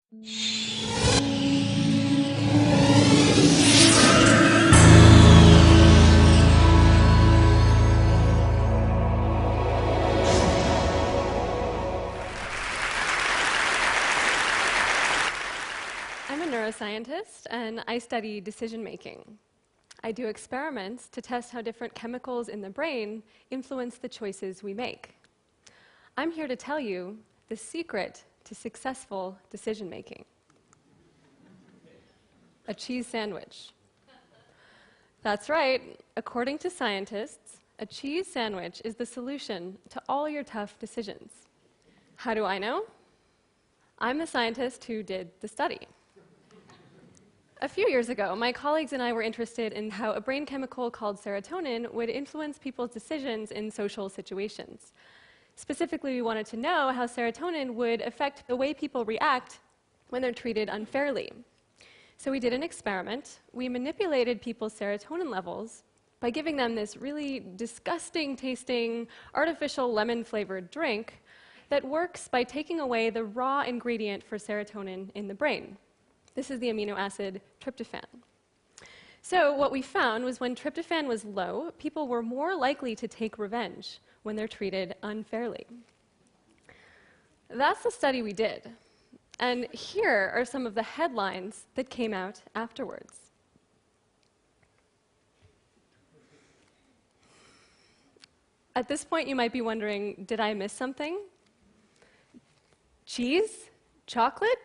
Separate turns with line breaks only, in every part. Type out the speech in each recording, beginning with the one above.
I'm a neuroscientist, and I study decision-making. I do experiments to test how different chemicals in the brain influence the choices we make. I'm here to tell you the secret to successful decision-making. A cheese sandwich. That's right. According to scientists, a cheese sandwich is the solution to all your tough decisions. How do I know? I'm the scientist who did the study. A few years ago, my colleagues and I were interested in how a brain chemical called serotonin would influence people's decisions in social situations. Specifically, we wanted to know how serotonin would affect the way people react when they're treated unfairly. So we did an experiment. We manipulated people's serotonin levels by giving them this really disgusting-tasting, artificial lemon-flavored drink that works by taking away the raw ingredient for serotonin in the brain. This is the amino acid tryptophan. So what we found was when tryptophan was low, people were more likely to take revenge when they're treated unfairly. That's the study we did. And here are some of the headlines that came out afterwards. At this point, you might be wondering, did I miss something? Cheese? Chocolate?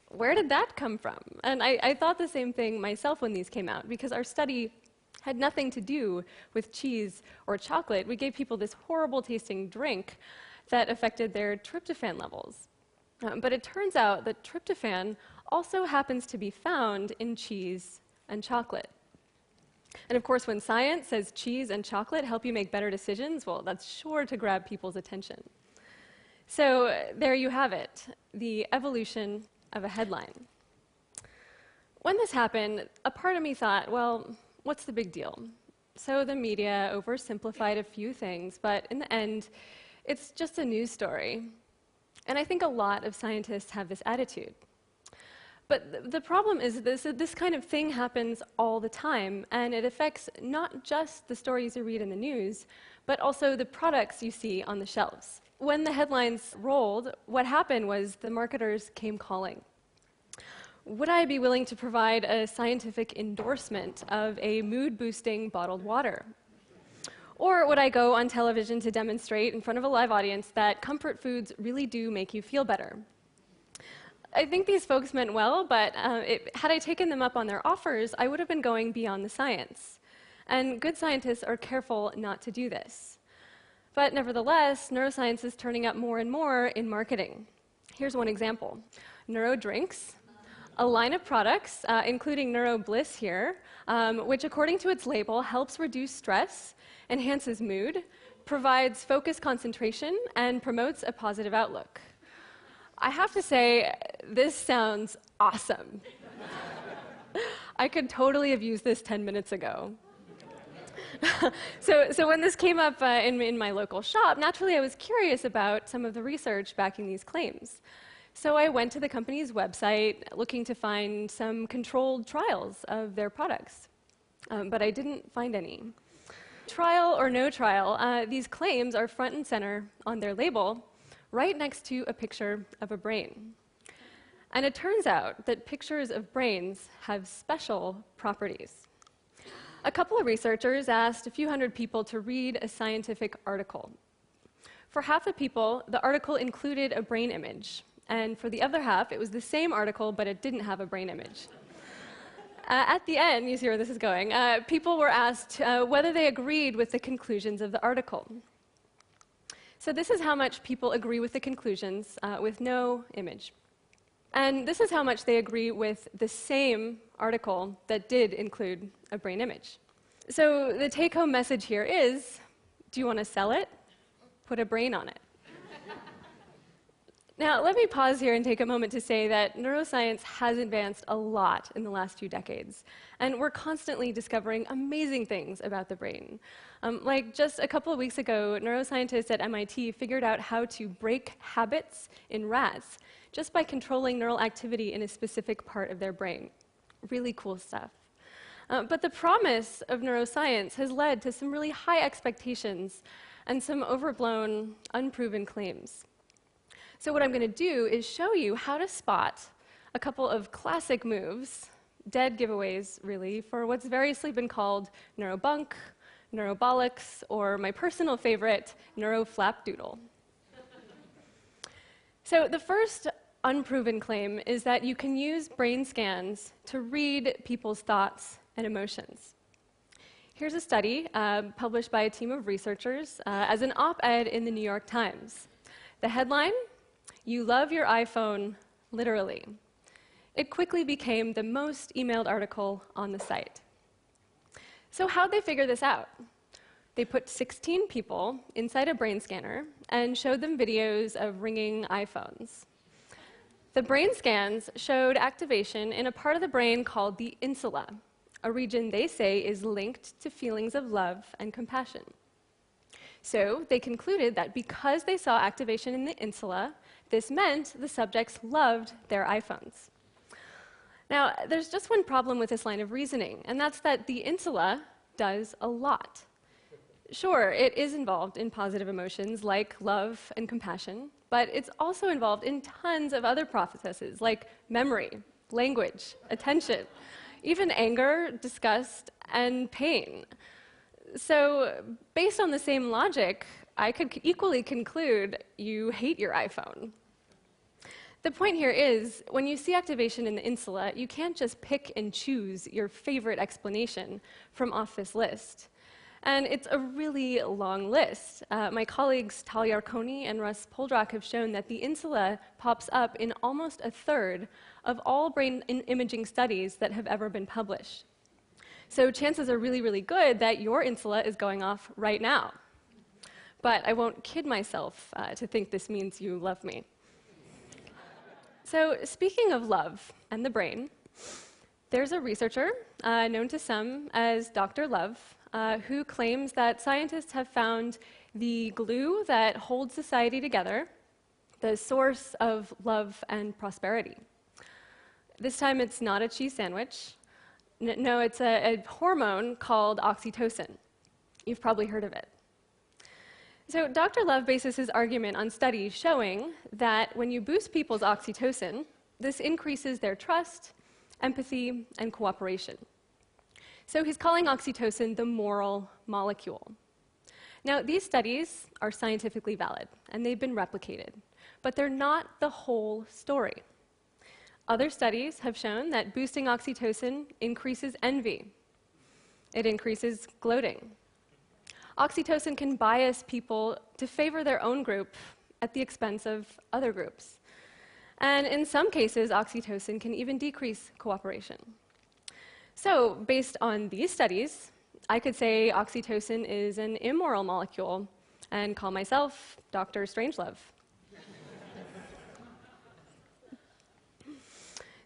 Where did that come from? And I thought the same thing myself when these came out, because our study had nothing to do with cheese or chocolate. We gave people this horrible-tasting drink that affected their tryptophan levels. But it turns out that tryptophan also happens to be found in cheese and chocolate. And of course, when science says cheese and chocolate help you make better decisions, well, that's sure to grab people's attention. So there you have it, the evolution of a headline. When this happened, a part of me thought, well, what's the big deal? So the media oversimplified a few things, but in the end, it's just a news story. And I think a lot of scientists have this attitude. But the problem is this kind of thing happens all the time, and it affects not just the stories you read in the news, but also the products you see on the shelves. When the headlines rolled, what happened was the marketers came calling. Would I be willing to provide a scientific endorsement of a mood-boosting bottled water? Or would I go on television to demonstrate in front of a live audience that comfort foods really do make you feel better? I think these folks meant well, but had I taken them up on their offers, I would have been going beyond the science. And good scientists are careful not to do this. But nevertheless, neuroscience is turning up more and more in marketing. Here's one example. NeuroDrinks, a line of products, including NeuroBliss here, which according to its label helps reduce stress, enhances mood, provides focused concentration, and promotes a positive outlook. I have to say, this sounds awesome. I could totally have used this 10 minutes ago. So when this came up in my local shop, naturally I was curious about some of the research backing these claims. So I went to the company's website looking to find some controlled trials of their products, but I didn't find any. Trial or no trial, these claims are front and center on their label, right next to a picture of a brain. And it turns out that pictures of brains have special properties. A couple of researchers asked a few hundred people to read a scientific article. For half the people, the article included a brain image, and for the other half, it was the same article, but it didn't have a brain image. At the end, you see where this is going, people were asked whether they agreed with the conclusions of the article. So this is how much people agree with the conclusions with no image. And this is how much they agree with the same article that did include a brain image. So the take-home message here is, do you want to sell it? Put a brain on it. Now, let me pause here and take a moment to say that neuroscience has advanced a lot in the last few decades, and we're constantly discovering amazing things about the brain. Like just a couple of weeks ago, neuroscientists at MIT figured out how to break habits in rats just by controlling neural activity in a specific part of their brain. Really cool stuff. But the promise of neuroscience has led to some really high expectations and some overblown, unproven claims. So what I'm going to do is show you how to spot a couple of classic moves, dead giveaways, really, for what's variously been called neurobunk, neurobolics, or my personal favorite, neuroflapdoodle. So the first unproven claim is that you can use brain scans to read people's thoughts and emotions. Here's a study published by a team of researchers as an op-ed in the New York Times. The headline, "You love your iPhone, literally." It quickly became the most emailed article on the site. So how'd they figure this out? They put 16 people inside a brain scanner and showed them videos of ringing iPhones. The brain scans showed activation in a part of the brain called the insula, a region they say is linked to feelings of love and compassion. So they concluded that because they saw activation in the insula, this meant the subjects loved their iPhones. Now, there's just one problem with this line of reasoning, and that's that the insula does a lot. Sure, it is involved in positive emotions like love and compassion, but it's also involved in tons of other processes like memory, language, attention, even anger, disgust, and pain. So, based on the same logic, I could equally conclude you hate your iPhone. The point here is, when you see activation in the insula, you can't just pick and choose your favorite explanation from off this list. And it's a really long list. My colleagues Tal Yarkoni and Russ Poldrock have shown that the insula pops up in almost a third of all brain imaging studies that have ever been published. So chances are really, really good that your insula is going off right now. But I won't kid myself to think this means you love me. So speaking of love and the brain, there's a researcher known to some as Dr. Love, who claims that scientists have found the glue that holds society together, the source of love and prosperity. This time it's not a cheese sandwich. No, it's a hormone called oxytocin. You've probably heard of it. So Dr. Love bases his argument on studies showing that when you boost people's oxytocin, this increases their trust, empathy, and cooperation. So he's calling oxytocin the moral molecule. Now, these studies are scientifically valid, and they've been replicated, but they're not the whole story. Other studies have shown that boosting oxytocin increases envy. It increases gloating. Oxytocin can bias people to favor their own group at the expense of other groups. And in some cases, oxytocin can even decrease cooperation. So, based on these studies, I could say oxytocin is an immoral molecule and call myself Dr. Strangelove.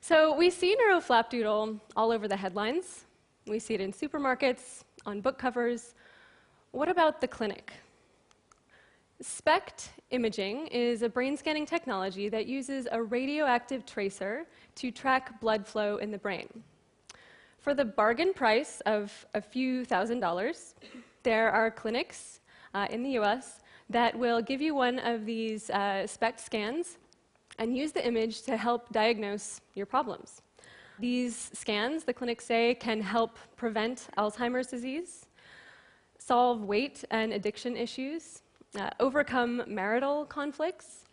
So we see neuroflapdoodle all over the headlines. We see it in supermarkets, on book covers. What about the clinic? SPECT imaging is a brain scanning technology that uses a radioactive tracer to track blood flow in the brain. For the bargain price of a few $1,000s, there are clinics in the US that will give you one of these SPECT scans and use the image to help diagnose your problems. These scans, the clinics say, can help prevent Alzheimer's disease, solve weight and addiction issues, overcome marital conflicts,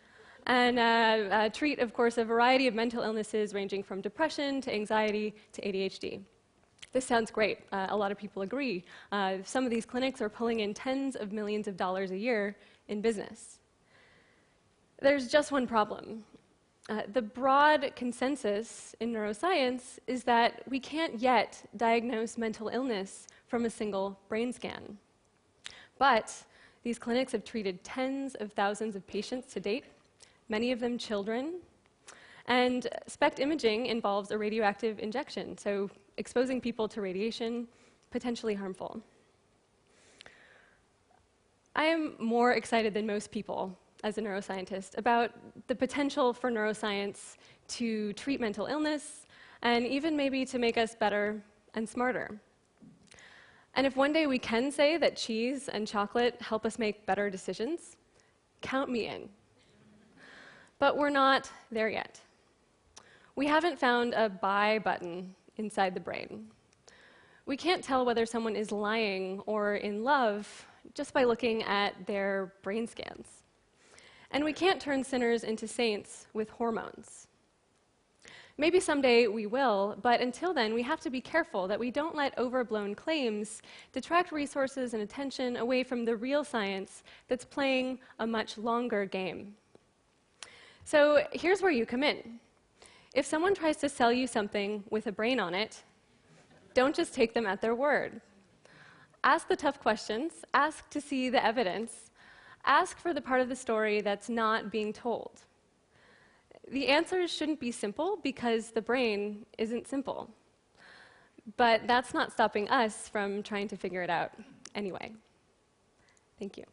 and treat, of course, a variety of mental illnesses ranging from depression to anxiety to ADHD. This sounds great. A lot of people agree. Some of these clinics are pulling in tens of millions of dollars a year in business. There's just one problem. The broad consensus in neuroscience is that we can't yet diagnose mental illness from a single brain scan. But these clinics have treated tens of thousands of patients to date. many of them children. And SPECT imaging involves a radioactive injection, so exposing people to radiation, potentially harmful. I am more excited than most people as a neuroscientist about the potential for neuroscience to treat mental illness and even maybe to make us better and smarter. And if one day we can say that cheese and chocolate help us make better decisions, count me in. But we're not there yet. We haven't found a buy button inside the brain. We can't tell whether someone is lying or in love just by looking at their brain scans. And we can't turn sinners into saints with hormones. Maybe someday we will, but until then, we have to be careful that we don't let overblown claims detract resources and attention away from the real science that's playing a much longer game. So here's where you come in. If someone tries to sell you something with a brain on it, don't just take them at their word. Ask the tough questions, ask to see the evidence, ask for the part of the story that's not being told. The answers shouldn't be simple because the brain isn't simple. But that's not stopping us from trying to figure it out anyway. Thank you.